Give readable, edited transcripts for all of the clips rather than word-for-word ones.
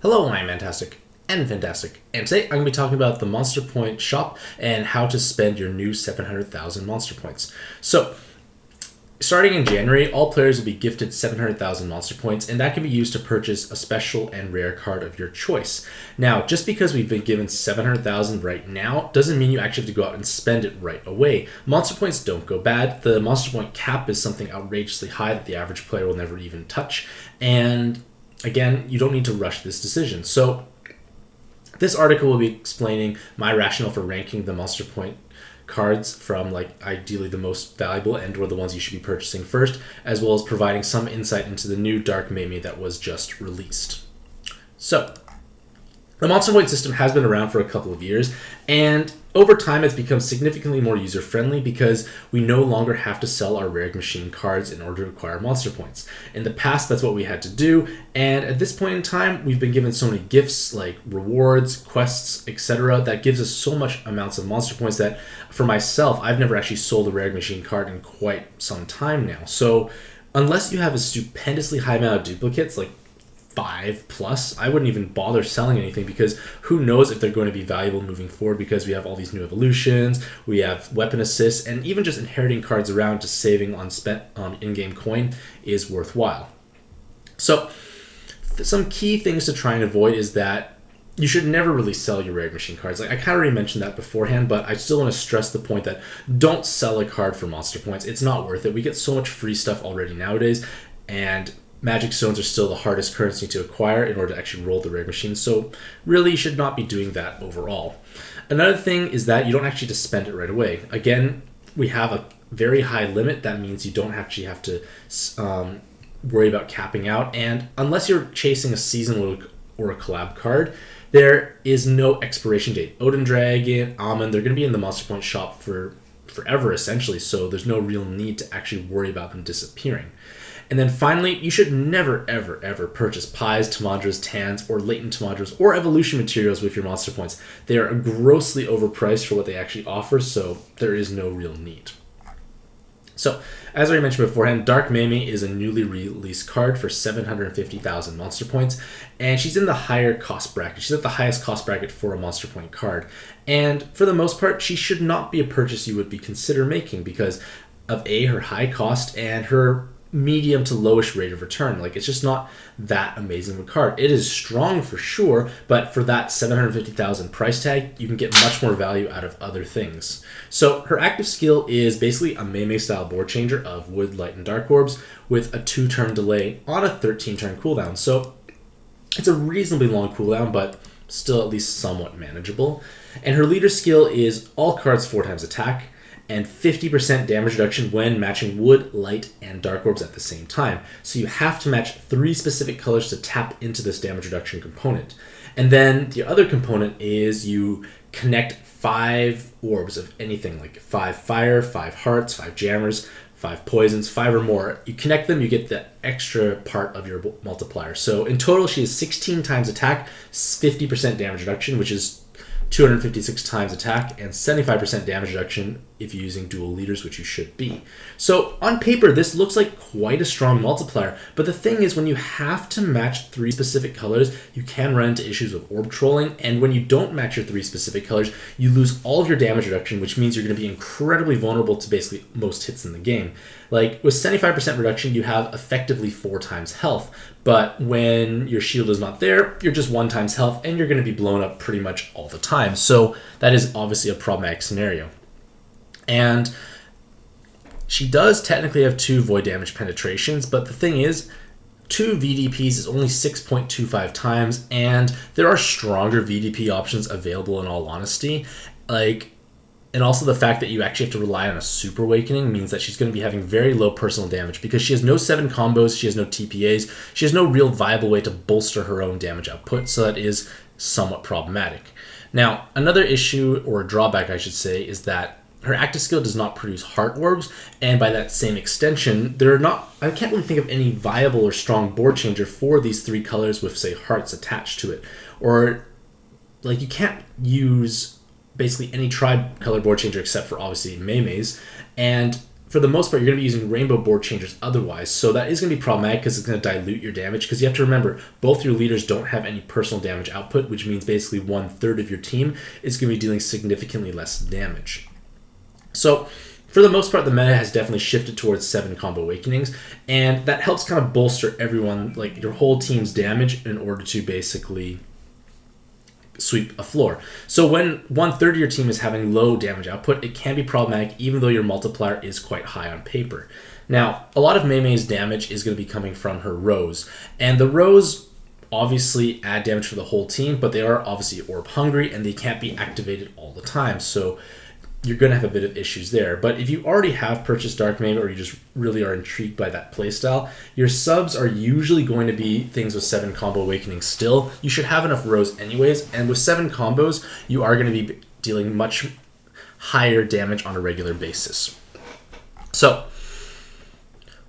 Hello, I'm Mantastic and Fantastic, and today I'm going to be talking about the Monster Point shop and how to spend your new 700,000 Monster Points. So, starting in January, all players will be gifted 700,000 Monster Points, and that can be used to purchase a special and rare card of your choice. Now, just because we've been given 700,000 right now, doesn't mean you actually have to go out and spend it right away. Monster Points don't go bad. The Monster Point cap is something outrageously high that the average player will never even touch, and again, you don't need to rush this decision. So, this article will be explaining my rationale for ranking the Monster Point cards from ideally the most valuable and or the ones you should be purchasing first, as well as providing some insight into the new Dark Meimei that was just released. So, the Monster Point system has been around for a couple of years, and over time it's become significantly more user-friendly because we no longer have to sell our rare machine cards in order to acquire Monster Points. In the past, that's what we had to do, and at this point in time, we've been given so many gifts like rewards, quests, etc. that gives us so much amounts of Monster Points that, for myself, I've never actually sold a rare machine card in quite some time now. So, unless you have a stupendously high amount of duplicates, like 5 plus, I wouldn't even bother selling anything because who knows if they're going to be valuable moving forward, because we have all these new evolutions, we have weapon assists, and even just inheriting cards around to saving on spent in-game coin is worthwhile. So some key things to try and avoid is that you should never really sell your rare machine cards. I kind of already mentioned that beforehand, but I still want to stress the point that don't sell a card for Monster Points. It's not worth it. We get so much free stuff already nowadays, and Magic Stones are still the hardest currency to acquire in order to actually roll the rare machines, so really you should not be doing that overall. Another thing is that you don't actually have to spend it right away. Again, we have a very high limit. That means you don't actually have to worry about capping out, and unless you're chasing a seasonal or a collab card, there is no expiration date. Odin Dragon, Almond, they're going to be in the Monster Point shop for forever essentially, so there's no real need to actually worry about them disappearing. And then finally, you should never, ever, ever purchase Pies, Tamadras, Tans, or Latent Tamadras, or Evolution materials with your Monster Points. They are grossly overpriced for what they actually offer, so there is no real need. So, as I mentioned beforehand, Dark Meimei is a newly released card for 750,000 Monster Points, and she's in the higher cost bracket. She's at the highest cost bracket for a Monster Point card. And for the most part, she should not be a purchase you would be consider making because of her high cost and her medium to lowish rate of return. It's just not that amazing of a card. It is strong for sure, but for that 750,000 price tag, you can get much more value out of other things. So her active skill is basically a Meimei style board changer of Wood, Light, and Dark Orbs with a 2-turn delay on a 13-turn cooldown. So it's a reasonably long cooldown, but still at least somewhat manageable. And her leader skill is all cards 4 times attack, and 50% damage reduction when matching Wood, Light, and Dark Orbs at the same time. So you have to match 3 specific colors to tap into this damage reduction component. And then the other component is you connect 5 orbs of anything, like 5 fire, 5 hearts, 5 jammers, 5 poisons, 5 or more. You connect them, you get the extra part of your multiplier. So in total, she has 16 times attack, 50% damage reduction, which is 256 times attack, and 75% damage reduction if you're using dual leaders, which you should be. So on paper, this looks like quite a strong multiplier, but the thing is when you have to match 3 specific colors, you can run into issues with orb trolling, and when you don't match your 3 specific colors, you lose all of your damage reduction, which means you're going to be incredibly vulnerable to basically most hits in the game. With 75% reduction, you have effectively 4 times health, but when your shield is not there, you're just 1 times health, and you're going to be blown up pretty much all the time. So that is obviously a problematic scenario. And she does technically have 2 void damage penetrations, but the thing is, 2 VDPs is only 6.25 times, and there are stronger VDP options available in all honesty. And also the fact that you actually have to rely on a Super Awakening means that she's going to be having very low personal damage because she has no 7 combos, she has no TPAs, she has no real viable way to bolster her own damage output, so that is somewhat problematic. Now, another issue, or drawback I should say, is that her active skill does not produce heart orbs, and by that same extension, I can't really think of any viable or strong board changer for these 3 colors with, say, hearts attached to it. Or, you can't use basically any tribe color board changer except for obviously Meimei's, and for the most part, you're going to be using rainbow board changers otherwise. So that is going to be problematic because it's going to dilute your damage. Because you have to remember, both your leaders don't have any personal damage output, which means basically 1/3 of your team is going to be dealing significantly less damage. So for the most part, the meta has definitely shifted towards 7 combo awakenings, and that helps kind of bolster everyone, like your whole team's damage, in order to basically sweep a floor. So when 1/3 of your team is having low damage output, it can be problematic even though your multiplier is quite high on paper. Now, a lot of Meimei's damage is going to be coming from her rows, and the rows obviously add damage for the whole team, but they are obviously orb hungry and they can't be activated all the time. So you're going to have a bit of issues there. But if you already have purchased Dark Meimei, or you just really are intrigued by that playstyle, your subs are usually going to be things with 7 combo awakenings still. You should have enough rows anyways, and with 7 combos, you are going to be dealing much higher damage on a regular basis. So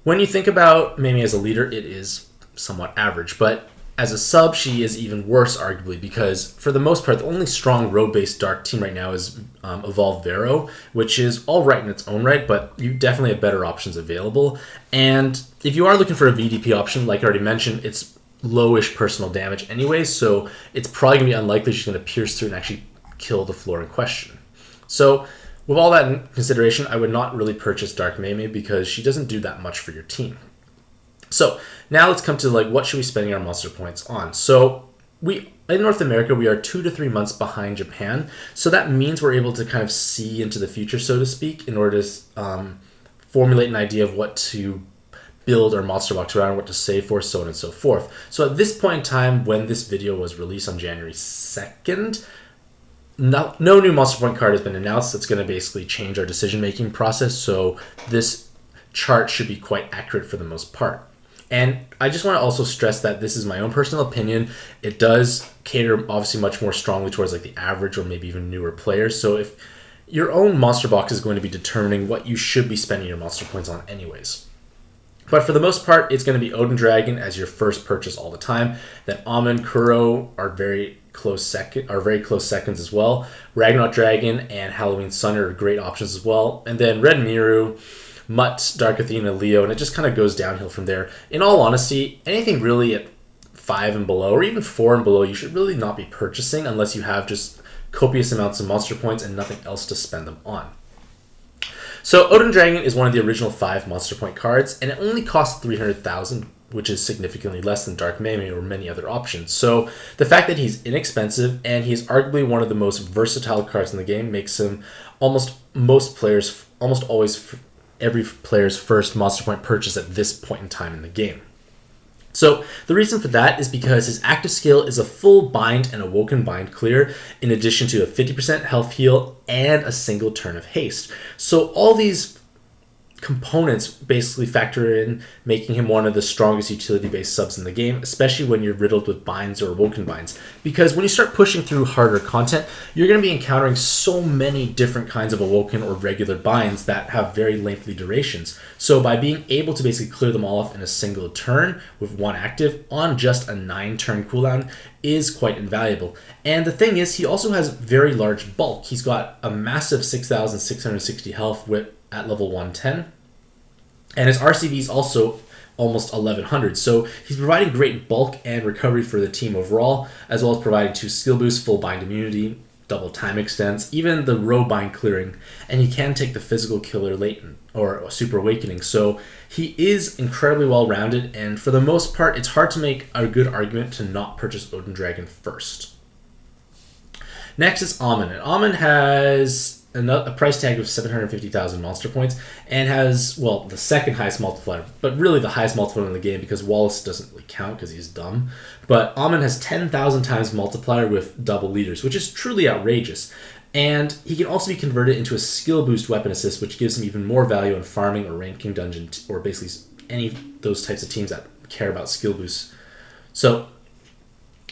when you think about Meimei as a leader, it is somewhat average, but as a sub, she is even worse, arguably, because for the most part, the only strong row-based dark team right now is Evolve Vero, which is all right in its own right, but you definitely have better options available. And if you are looking for a VDP option, like I already mentioned, it's lowish personal damage anyway, so it's probably going to be unlikely she's going to pierce through and actually kill the floor in question. So with all that in consideration, I would not really purchase Dark Meimei because she doesn't do that much for your team. So now let's come to what should we be spending our monster points on. So in North America, we are 2 to 3 months behind Japan. So that means we're able to kind of see into the future, so to speak, in order to formulate an idea of what to build our monster box around, what to save for, so on and so forth. So at this point in time, when this video was released on January 2nd, no new monster point card has been announced. That's going to basically change our decision-making process. So this chart should be quite accurate for the most part. And I just want to also stress that this is my own personal opinion. It does cater obviously much more strongly towards the average or maybe even newer players. So if your own monster box is going to be determining what you should be spending your monster points on anyways. But for the most part, it's going to be Odin Dragon as your first purchase all the time. Then Amun, Kuro are very close seconds as well. Ragnarok Dragon and Halloween Sun are great options as well. And then Red Miru, Mutt, Dark Athena, Leo, and it just kind of goes downhill from there. In all honesty, anything really at 5 and below, or even 4 and below, you should really not be purchasing unless you have just copious amounts of monster points and nothing else to spend them on. So Odin Dragon is one of the original 5 monster point cards, and it only costs 300,000, which is significantly less than Dark Meimei or many other options. So the fact that he's inexpensive and he's arguably one of the most versatile cards in the game makes him almost always every player's first monster point purchase at this point in time in the game. So the reason for that is because his active skill is a full bind and awoken bind clear, in addition to a 50% health heal and a single turn of haste. So all these components basically factor in making him one of the strongest utility-based subs in the game, especially when you're riddled with binds or awoken binds. Because when you start pushing through harder content, you're going to be encountering so many different kinds of awoken or regular binds that have very lengthy durations. So by being able to basically clear them all off in a single turn with one active on just a 9-turn cooldown is quite invaluable. And the thing is, he also has very large bulk. He's got a massive 6,660 health at level 110. And his RCV is also almost 1,100. So he's providing great bulk and recovery for the team overall, as well as providing 2 skill boosts, full bind immunity, double time extents, even the row bind clearing. And he can take the physical killer latent or super awakening. So he is incredibly well rounded. And for the most part, it's hard to make a good argument to not purchase Odin Dragon first. Next is Amun. And Amun has a price tag of 750,000 monster points and has, well, the second highest multiplier, but really the highest multiplier in the game because Wallace doesn't really count because he's dumb. But Amun has 10,000 times multiplier with double leaders, which is truly outrageous. And he can also be converted into a skill boost weapon assist, which gives him even more value in farming or ranking dungeon, or basically any of those types of teams that care about skill boosts. So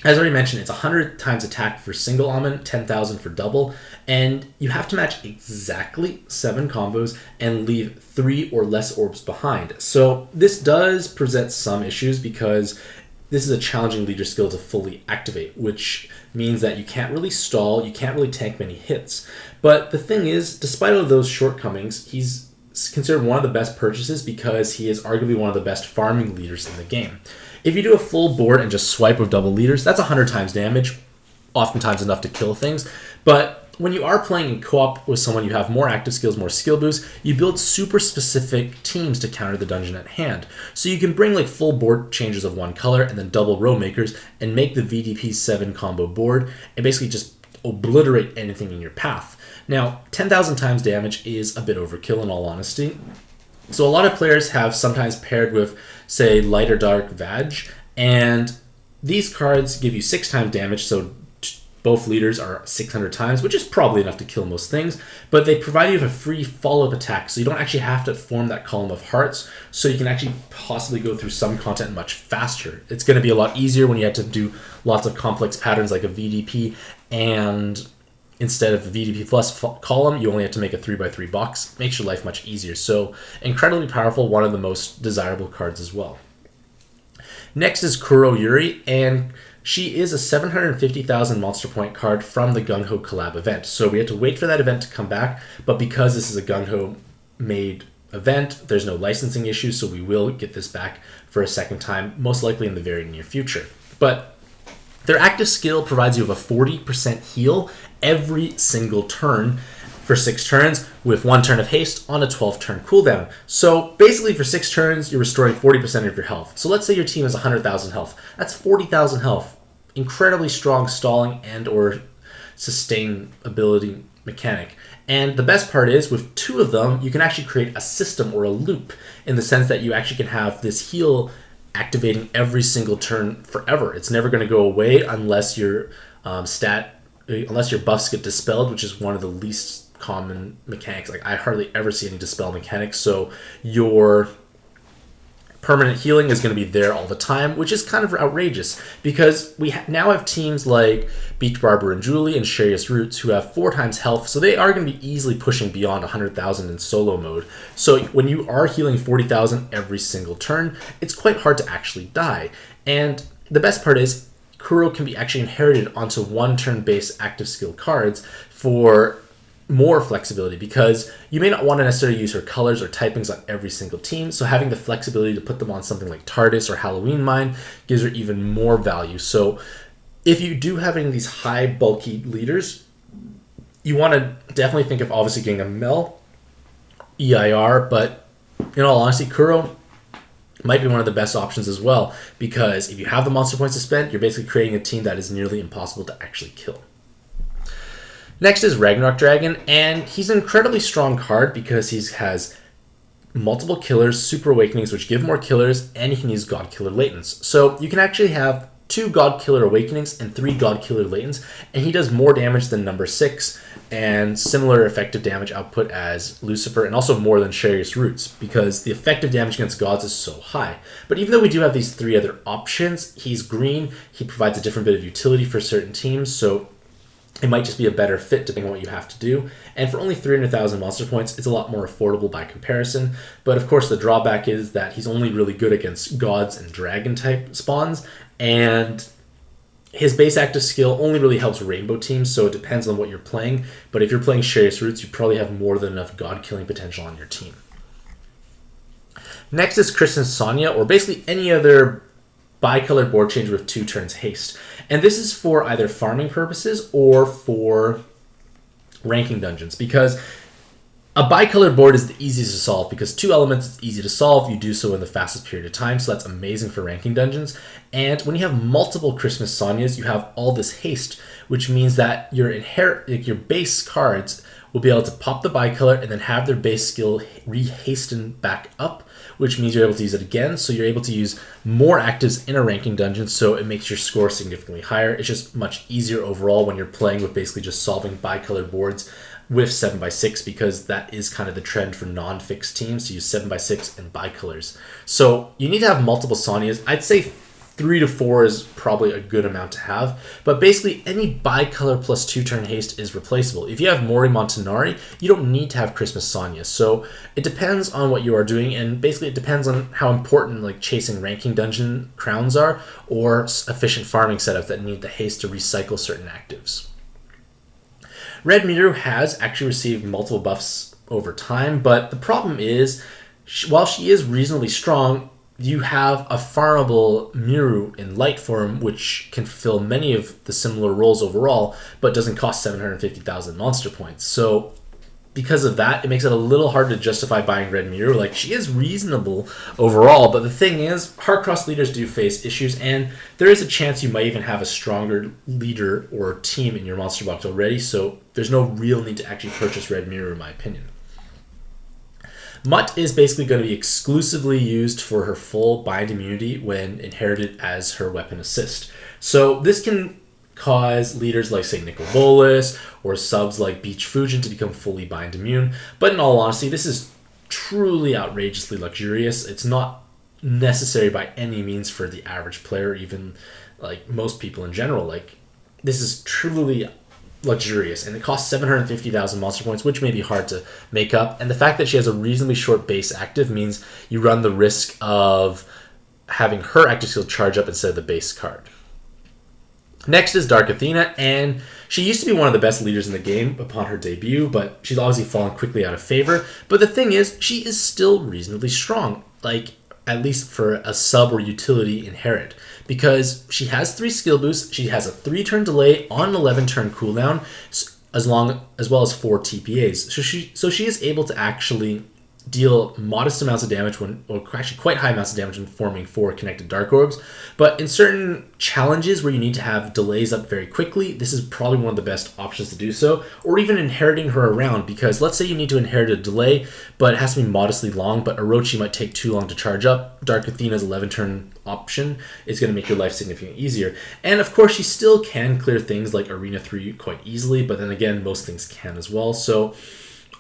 as I already mentioned, it's 100 times attack for single Amun, 10,000 for double, and you have to match exactly 7 combos and leave 3 or less orbs behind. So this does present some issues because this is a challenging leader skill to fully activate, which means that you can't really stall, you can't really tank many hits. But the thing is, despite all of those shortcomings, he's considered one of the best purchases because he is arguably one of the best farming leaders in the game. If you do a full board and just swipe with double leaders, that's 100 times damage, oftentimes enough to kill things. But when you are playing in co-op with someone, you have more active skills, more skill boosts, you build super specific teams to counter the dungeon at hand. So you can bring like full board changes of one color and then double row makers and make the VDP 7 combo board and basically just obliterate anything in your path. Now, 10,000 times damage is a bit overkill in all honesty. So a lot of players have sometimes paired with, say, light or dark Vag, and these cards give you 6 times damage, so both leaders are 600 times, which is probably enough to kill most things, but they provide you with a free follow-up attack, so you don't actually have to form that column of hearts, so you can actually possibly go through some content much faster. It's going to be a lot easier when you have to do lots of complex patterns like a VDP, and instead of the VDP plus column, you only have to make a 3x3 box. Makes your life much easier. So incredibly powerful, one of the most desirable cards as well. Next is Kuroyuri, and she is a 750,000 monster point card from the Gung Ho collab event. So we had to wait for that event to come back, but because this is a Gung Ho made event, there's no licensing issues, so we will get this back for a second time, most likely in the very near future. But their active skill provides you with a 40% heal every single turn for 6 turns with 1 turn of haste on a 12-turn cooldown. So basically for 6 turns, you're restoring 40% of your health. So let's say your team has 100,000 health. That's 40,000 health. Incredibly strong stalling and or sustain ability mechanic. And the best part is with 2 of them, you can actually create a system or a loop in the sense that you actually can have this heal activating every single turn forever. It's never going to go away unless your unless your buffs get dispelled, which is one of the least common mechanics. Like I hardly ever see any dispel mechanics, so your permanent healing is going to be there all the time, which is kind of outrageous because we now have teams like Beach Barber and Julie and Sharius Roots who have 4 times health, so they are going to be easily pushing beyond 100,000 in solo mode. So when you are healing 40,000 every single turn, it's quite hard to actually die. And the best part is Kuro can be actually inherited onto 1 turn-based active skill cards for more flexibility because you may not want to necessarily use her colors or typings on every single team, so having the flexibility to put them on something like TARDIS or Halloween Mine gives her even more value. So if you do have any of these high bulky leaders, you want to definitely think of obviously getting a Mel EIR, but in all honesty, Kuro might be one of the best options as well because if you have the monster points to spend, you're basically creating a team that is nearly impossible to actually kill. Next is Ragnarok Dragon, and he's an incredibly strong card because he has multiple killers, super awakenings, which give more killers, and you can use God Killer Latents. So you can actually have 2 God Killer Awakenings and 3 God Killer Latents, and he does more damage than number 6 and similar effective damage output as Lucifer and also more than Sharius Roots because the effective damage against gods is so high. But even though we do have these 3 other options, he's green, he provides a different bit of utility for certain teams, so it might just be a better fit depending on what you have to do. And for only 300,000 monster points, it's a lot more affordable by comparison. But of course, the drawback is that he's only really good against gods and dragon type spawns. And his base active skill only really helps rainbow teams, so it depends on what you're playing. But if you're playing Sharius Roots, you probably have more than enough god killing potential on your team. Next is Christmas Sonia, or basically any other bi-colored board change with 2 turns haste. And this is for either farming purposes or for ranking dungeons, because a bi-colored board is the easiest to solve because 2 elements is easy to solve. You do so in the fastest period of time, so that's amazing for ranking dungeons. And when you have multiple Christmas Sonias, you have all this haste, which means that your base cards will be able to pop the bi-color and then have their base skill re-hasten back up, which means you're able to use it again, so you're able to use more actives in a ranking dungeon, so it makes your score significantly higher. It's just much easier overall when you're playing with basically just solving bi-colored boards with 7x6, because that is kind of the trend for non-fixed teams to use 7x6 and bi-colors. So you need to have multiple Sonias. I'd say 3 to 4 is probably a good amount to have, but basically any bi-color plus 2 turn haste is replaceable. If you have Mori Montanari, you don't need to have Christmas Sonia. So it depends on what you are doing, and basically it depends on how important like chasing ranking dungeon crowns are, or efficient farming setups that need the haste to recycle certain actives. Red Meteor has actually received multiple buffs over time. But the problem is, while she is reasonably strong, you have a farmable Miru in light form, which can fulfill many of the similar roles overall, but doesn't cost 750,000 monster points. So because of that, it makes it a little hard to justify buying Red Miru. Like, she is reasonable overall, but the thing is, hard cross leaders do face issues, and there is a chance you might even have a stronger leader or team in your monster box already, so there's no real need to actually purchase Red Miru, in my opinion. Mutt is basically going to be exclusively used for her full bind immunity when inherited as her weapon assist. So this can cause leaders like, say, Nicol Bolas or subs like Beach Fujin to become fully bind immune. But in all honesty, this is truly outrageously luxurious. It's not necessary by any means for the average player, even like most people in general. Like, this is truly luxurious, and it costs 750,000 monster points, which may be hard to make up. And the fact that she has a reasonably short base active means you run the risk of having her active skill charge up instead of the base card. Next is Dark Athena, and she used to be one of the best leaders in the game upon her debut, but she's obviously fallen quickly out of favor. But the thing is, she is still reasonably strong, like at least for a sub or utility inherit, because she has 3 skill boosts, she has a 3-turn delay on an 11-turn cooldown, as well as 4 TPAs. So she is able to actually deal modest amounts of damage or actually quite high amounts of damage when forming 4 connected dark orbs. But in certain challenges where you need to have delays up very quickly, this is probably one of the best options to do so. Or even inheriting her around, because let's say you need to inherit a delay, but it has to be modestly long, but Orochi might take too long to charge up. Dark Athena's 11-turn option is going to make your life significantly easier. And of course, she still can clear things like Arena 3 quite easily, but then again, most things can as well. So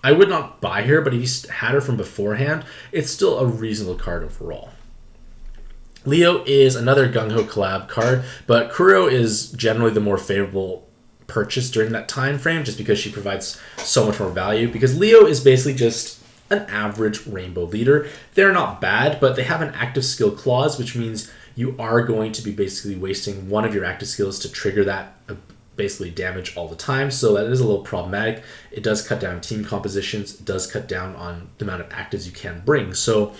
I would not buy her, but if you had her from beforehand, it's still a reasonable card overall. Leo is another gung-ho collab card, but Kuro is generally the more favorable purchase during that time frame, just because she provides so much more value, because Leo is basically just an average rainbow leader. They're not bad, but they have an active skill clause, which means you are going to be basically wasting one of your active skills to trigger that basically damage all the time, so that is a little problematic. It does cut down team compositions, it does cut down on the amount of actives you can bring. So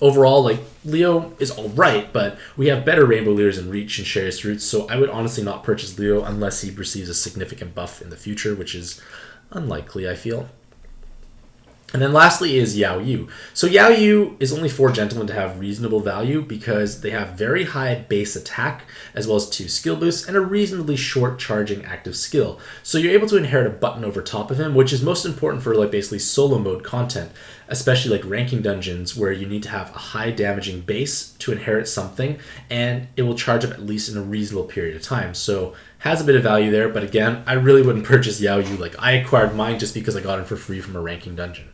overall, like, Leo is alright, but we have better rainbow leaders in Reach and Sharious Roots, so I would honestly not purchase Leo unless he receives a significant buff in the future, which is unlikely, I feel. And then lastly is Yao Yu. So Yao Yu is only 4 gentlemen to have reasonable value because they have very high base attack, as well as 2 skill boosts, and a reasonably short charging active skill. So you're able to inherit a button over top of him, which is most important for like basically solo mode content, especially like ranking dungeons where you need to have a high damaging base to inherit something, and it will charge up at least in a reasonable period of time. So has a bit of value there, but again, I really wouldn't purchase Yao Yu. Like, I acquired mine just because I got him for free from a ranking dungeon.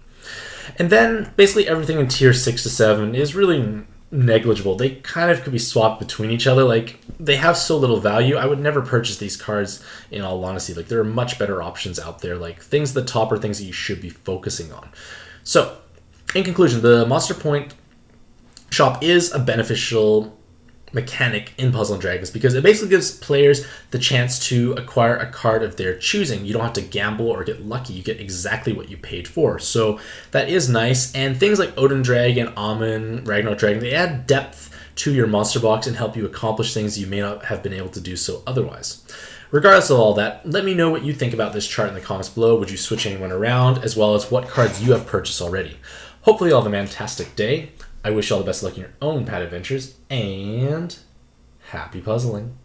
And then basically everything in tier 6 to 7 is really negligible. They kind of could be swapped between each other. Like, they have so little value. I would never purchase these cards, in all honesty. Like, there are much better options out there. Like, things at the top are things that you should be focusing on. So, in conclusion, the Monster Point shop is a beneficial mechanic in Puzzle and Dragons because it basically gives players the chance to acquire a card of their choosing. You don't have to gamble or get lucky. You get exactly what you paid for. So that is nice. And things like Odin Dragon, Amun, Ragnarok Dragon, they add depth to your monster box and help you accomplish things you may not have been able to do so otherwise. Regardless of all that, let me know what you think about this chart in the comments below. Would you switch anyone around, as well as what cards you have purchased already? Hopefully you'll have a fantastic day. I wish you all the best of luck in your own pad adventures, and happy puzzling.